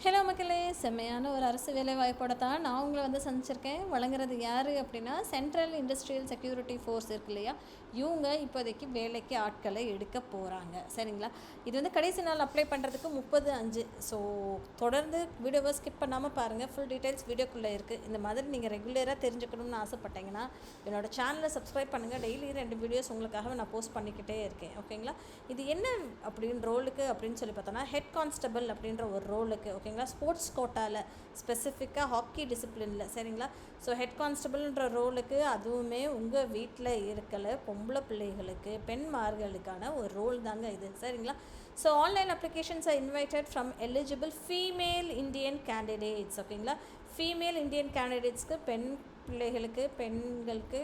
Hello மக்களே, செம்மையான ஒரு அரசு வேலை வாய்ப்போட தான் நான் உங்களை வந்து சந்திச்சிருக்கேன். வழங்குறது யார் அப்படின்னா, சென்ட்ரல் இண்டஸ்ட்ரியல் செக்யூரிட்டி ஃபோர்ஸ் இருக்கு இல்லையா, இவங்க இப்போதைக்கு வேலைக்கு ஆட்களை எடுக்க போகிறாங்க. சரிங்களா, இது வந்து கடைசி நாள் அப்ளை பண்ணுறதுக்கு 30/5. ஸோ தொடர்ந்து வீடியோவை ஸ்கிப் பண்ணாமல் பாருங்கள். ஃபுல் டீட்டெயில்ஸ் வீடியோக்குள்ளே இருக்குது. இந்த மாதிரி நீங்கள் ரெகுலராக தெரிஞ்சுக்கணும்னு ஆசைப்பட்டீங்கன்னா என்னோடய சேனலை சப்ஸ்கிரைப் பண்ணுங்கள். டெய்லி 2 வீடியோஸ் உங்களுக்காக நான் போஸ்ட் பண்ணிக்கிட்டே இருக்கேன். ஓகேங்களா, இது என்ன அப்படின்னு ரோலுக்கு அப்படின்னு சொல்லி பார்த்தோன்னா, ஹெட் கான்ஸ்டபிள் அப்படின்ற ஒரு ரோலுக்கு. ஓகேங்களா, ஸ்போர்ட்ஸ் கோட்டாவில் ஸ்பெசிஃபிக்காக ஹாக்கி டிசிப்ளினில். சரிங்களா, ஸோ ஹெட் கான்ஸ்டபிள்ன்ற ரோலுக்கு, அதுவுமே உங்கள் வீட்டில் இருக்கல பொம்பளை பிள்ளைகளுக்கு, பெண்மார்களுக்கான ஒரு ரோல் தாங்க இது. சரிங்களா, so online applications R invited from eligible female Indian candidates. ஓகேங்களா, ஃபீமேல் இந்தியன் கேண்டிடேட்ஸ்க்கு, பெண்களுக்கு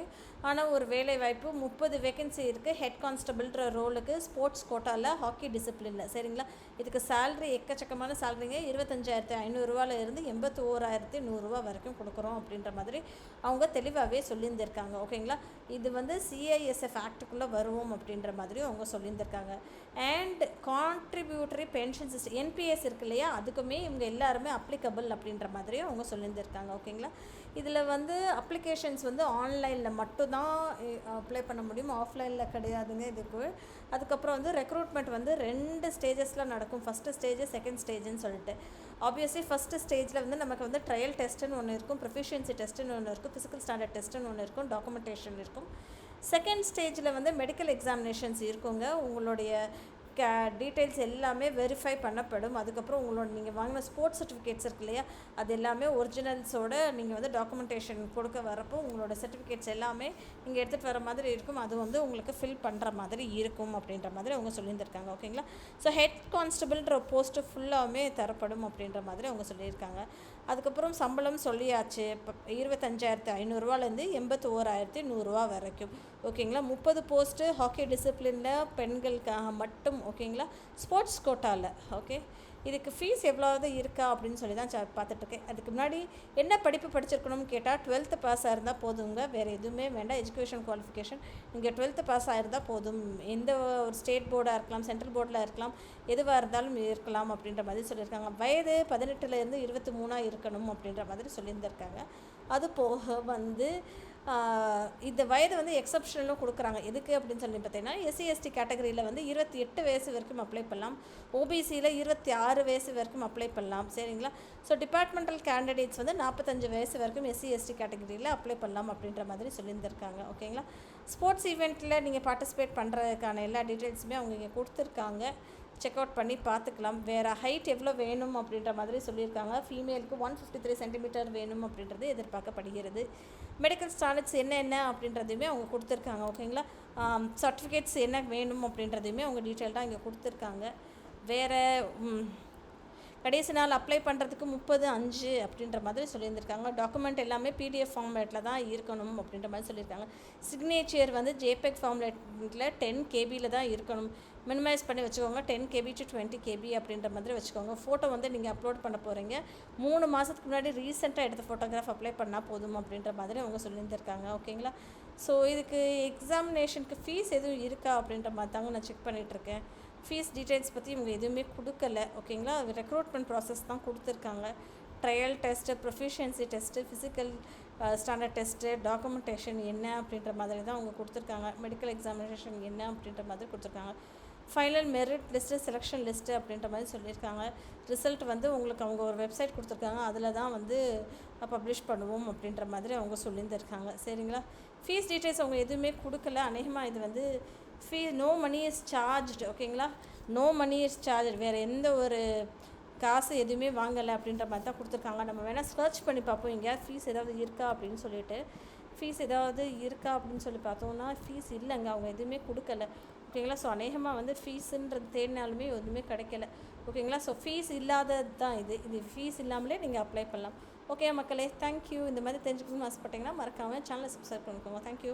ஆனால் ஒரு வேலை வாய்ப்பு 30 வேகன்சி இருக்குது. ஹெட் கான்ஸ்டபிள்ன்ற ரோலுக்கு ஸ்போர்ட்ஸ் கோட்டாவில் ஹாக்கி டிசிப்ளினில். சரிங்களா, இதுக்கு சேல்ரி எக்கச்சக்கமான சேல்ரிங்க. 25,500 இருந்து 81,100 வரைக்கும் கொடுக்குறோம் அப்படின்ற மாதிரி அவங்க தெளிவாகவே சொல்லியிருந்திருக்காங்க. ஓகேங்களா, இது வந்து CISF ஆக்டுக்குள்ளே வருவோம் அப்படின்ற மாதிரி அவங்க சொல்லியிருந்திருக்காங்க. And contributory pension system NPS இருக்கு இல்லையா, அதுக்குமே இவங்க எல்லாருமே அப்ளிகபிள் அப்படின்ற மாதிரியும் அவங்க சொல்லியிருந்திருக்காங்க. ஓகேங்களா, இதில் வந்து அப்ளிகேஷன்ஸ் வந்து ஆன்லைனில் மட்டும்தான் அப்ளை பண்ண முடியும், ஆஃப்லைனில் கிடையாதுங்க இதுக்கு. அதுக்கப்புறம் வந்து ரெக்ரூட்மெண்ட் வந்து 2 ஸ்டேஜஸில் நடக்கும். ஃபஸ்ட்டு ஸ்டேஜ், செகண்ட் ஸ்டேஜ்னு சொல்லிட்டு. ஆப்வியஸ்லி ஃபஸ்ட்டு ஸ்டேஜில் வந்து நமக்கு வந்து ட்ரையல் டெஸ்ட்டுன்னு ஒன்று இருக்கும், ப்ரொஃபிஷியன்சி டெஸ்ட்டுன்னு ஒன்று இருக்கும், ஃபிசிக்கல் ஸ்டாண்டர்ட் டெஸ்ட்டுன்னு ஒன்று இருக்கும், டாக்குமெண்டேஷன் இருக்கும். செகண்ட் ஸ்டேஜில் வந்து மெடிக்கல் எக்ஸாமினேஷன்ஸ் இருக்குங்க. உங்களுடைய டீட்டெயில்ஸ் எல்லாமே வெரிஃபை பண்ணப்படும். அதுக்கப்புறம் உங்களோட நீங்கள் வாங்கின ஸ்போர்ட்ஸ் சர்டிஃபிகேட்ஸ் இருக்கு இல்லையா, அது எல்லாமே ஒரிஜினல்ஸோடு நீங்கள் வந்து டாக்குமெண்டேஷன் கொடுக்க வரப்போ உங்களோட சர்டிஃபிகேட்ஸ் எல்லாமே நீங்கள் எடுத்துகிட்டு வர மாதிரி இருக்கும். அது வந்து உங்களுக்கு ஃபில் பண்ணுற மாதிரி இருக்கும் அப்படின்ற மாதிரி அவங்க சொல்லியிருந்திருக்காங்க. ஓகேங்களா, ஸோ ஹெட் கான்ஸ்டபிள்ன்ற போஸ்ட்டு ஃபுல்லாகவே தரப்படும் அப்படின்ற மாதிரி அவங்க சொல்லியிருக்காங்க. அதுக்கப்புறம் சம்பளம் சொல்லியாச்சு. இப்போ 25,500 81,100 வரைக்கும். ஓகேங்களா, 30 போஸ்ட்டு ஹாக்கி டிசிப்ளினில் பெண்களுக்காக மட்டும். ஓகேங்களா, ஸ்போர்ட்ஸ் கோட்டாவில். ஓகே, இதுக்கு ஃபீஸ் எவ்வளோது இருக்கா அப்படின்னு சொல்லி தான் பார்த்துட்ருக்கேன். அதுக்கு முன்னாடி என்ன படிப்பு படிச்சிருக்கணும்னு கேட்டால் 12th பாஸ் ஆகிருந்தால் போதுங்க, வேறு எதுவுமே வேண்டாம். எஜுகேஷன் குவாலிஃபிகேஷன் நீங்கள் 12th பாஸ் ஆகிருந்தால் போதும். எந்த ஒரு ஸ்டேட் போர்டாக இருக்கலாம், சென்ட்ரல் போர்டில் இருக்கலாம், எதுவாக இருந்தாலும் இருக்கலாம் அப்படின்ற மாதிரி சொல்லியிருக்காங்க. வயது 18 to 23 இருக்கணும் அப்படின்ற மாதிரி சொல்லியிருந்திருக்காங்க. அது போக வந்து இந்த வயது வந்து எக்ஸப்ஷனலும் கொடுக்குறாங்க. எதுக்கு அப்படின்னு சொல்லி பார்த்தீங்கன்னா, SC/ST கேட்டகரியில் வந்து 28 வயசு வரைக்கும் அப்ளை பண்ணலாம், OBCயில் 26 வயசு வரைக்கும் அப்ளை பண்ணலாம். சரிங்களா, ஸோ டிபார்ட்மெண்டல் கேண்டிடேட்ஸ் வந்து 45 வயசு வரைக்கும் SC/ST கேட்டகரியில் அப்ளை பண்ணலாம் அப்படின்ற மாதிரி சொல்லியிருந்திருக்காங்க. ஓகேங்களா, ஸ்போர்ட்ஸ் ஈவெண்ட்டில் நீங்கள் பார்ட்டிசிபேட் பண்ணுறதுக்கான எல்லா டீட்டெயில்ஸுமே அவங்க இங்கே கொடுத்துருக்காங்க. செக் அவுட் பண்ணி பார்த்துக்கலாம். வேறு ஹைட் எவ்வளோ வேணும் அப்படின்ற மாதிரி சொல்லியிருக்காங்க. ஃபீமேலுக்கு 153 சென்டிமீட்டர் வேணும் அப்படின்றது எதிர்பார்க்கப்படுகிறது. மெடிக்கல் ஸ்டாண்டர்ட்ஸ் என்ன அப்படின்றதையுமே அவங்க கொடுத்துருக்காங்க. ஓகேங்களா, சர்டிஃபிகேட்ஸ் என்ன வேணும் அப்படின்றதையுமே அவங்க டீட்டெயில்டாக இங்கே கொடுத்துருக்காங்க. வேறு கடைசி நாள் அப்ளை பண்ணுறதுக்கு 30/5 அப்படின்ற மாதிரி சொல்லியிருந்திருக்காங்க. டாக்குமெண்ட் எல்லாமே PDF ஃபார்மேட்டில் தான் இருக்கணும் அப்படின்ற மாதிரி சொல்லியிருக்காங்க. சிக்னேச்சர் வந்து JPEG ஃபார்மேட்டில் 10 KB தான் இருக்கணும். மினிமைஸ் பண்ணி வச்சுக்கோங்க, 10 KB to 20 KB அப்படின்ற மாதிரி வச்சுக்கோங்க. ஃபோட்டோ வந்து நீங்கள் அப்லோட் பண்ண போகிறீங்க, 3 மாதத்துக்கு முன்னாடி ரீசெண்டாக எடுத்த ஃபோட்டோகிராஃப் அப்ளை பண்ணால் போதும் அப்படின்ற மாதிரி அவங்க சொல்லியிருந்திருக்காங்க. ஓகேங்களா, ஸோ இதுக்கு எக்ஸாமினேஷனுக்கு ஃபீஸ் எதுவும் இருக்கா அப்படின்ற மாதிரி தாங்க நான் செக் பண்ணிகிட்ருக்கேன். ஃபீஸ் டீட்டெயில்ஸ் பற்றி இவங்க எதுவுமே கொடுக்கல. ஓகேங்களா, ரெக்ரூட்மெண்ட் ப்ராசஸ் தான் கொடுத்துருக்காங்க. Trial test, proficiency test, physical standard test, documentation என்ன அப்படின்ற மாதிரி தான் அவங்க கொடுத்துருக்காங்க. மெடிக்கல் எக்ஸாமினேஷன் என்ன அப்படின்ற மாதிரி கொடுத்துருக்காங்க. Final merit list, selection list அப்படின்ற மாதிரி சொல்லியிருக்காங்க. ரிசல்ட் வந்து உங்களுக்கு அவங்க ஒரு வெப்சைட் கொடுத்துருக்காங்க, அதில் தான் வந்து பப்ளிஷ் பண்ணுவோம் அப்படின்ற மாதிரி அவங்க சொல்லியிருந்திருக்காங்க. சரிங்களா, ஃபீஸ் டீட்டெயில்ஸ் அவங்க எதுவுமே கொடுக்கல. அநேகமாக இது வந்து நோ மணி இஸ் சார்ஜ்டு. ஓகேங்களா, நோ மணி இஸ் சார்ஜ், வேறு எந்த ஒரு காசு எதுவுமே வாங்கலை அப்படின்ற மாதிரி தான் கொடுத்துருக்காங்க. நம்ம வேணால் சர்ச் பண்ணி பார்ப்போம், எங்கேயாவது ஃபீஸ் ஏதாவது இருக்கா அப்படின்னு சொல்லிட்டு. ஃபீஸ் ஏதாவது இருக்கா அப்படின்னு சொல்லி பார்த்தோம்னா ஃபீஸ் இல்லைங்க, அவங்க எதுவுமே கொடுக்கல. ஓகேங்களா, ஸோ அநேகமாக வந்து ஃபீஸுன்றது தேடினாலுமே எதுவுமே கிடைக்கல. ஓகேங்களா, ஸோ ஃபீஸ் இல்லாதது தான் இது ஃபீஸ் இல்லாமலே நீங்கள் அப்ளை பண்ணலாம். ஓகே மக்களே, தேங்க்யூ. இந்த மாதிரி தெரிஞ்சுக்கணும்னு ஆசைப்பட்டீங்கன்னா மறக்காமல் சேனலை சப்ஸ்கிரைப் பண்ணிக்கோங்க. தேங்க்யூ.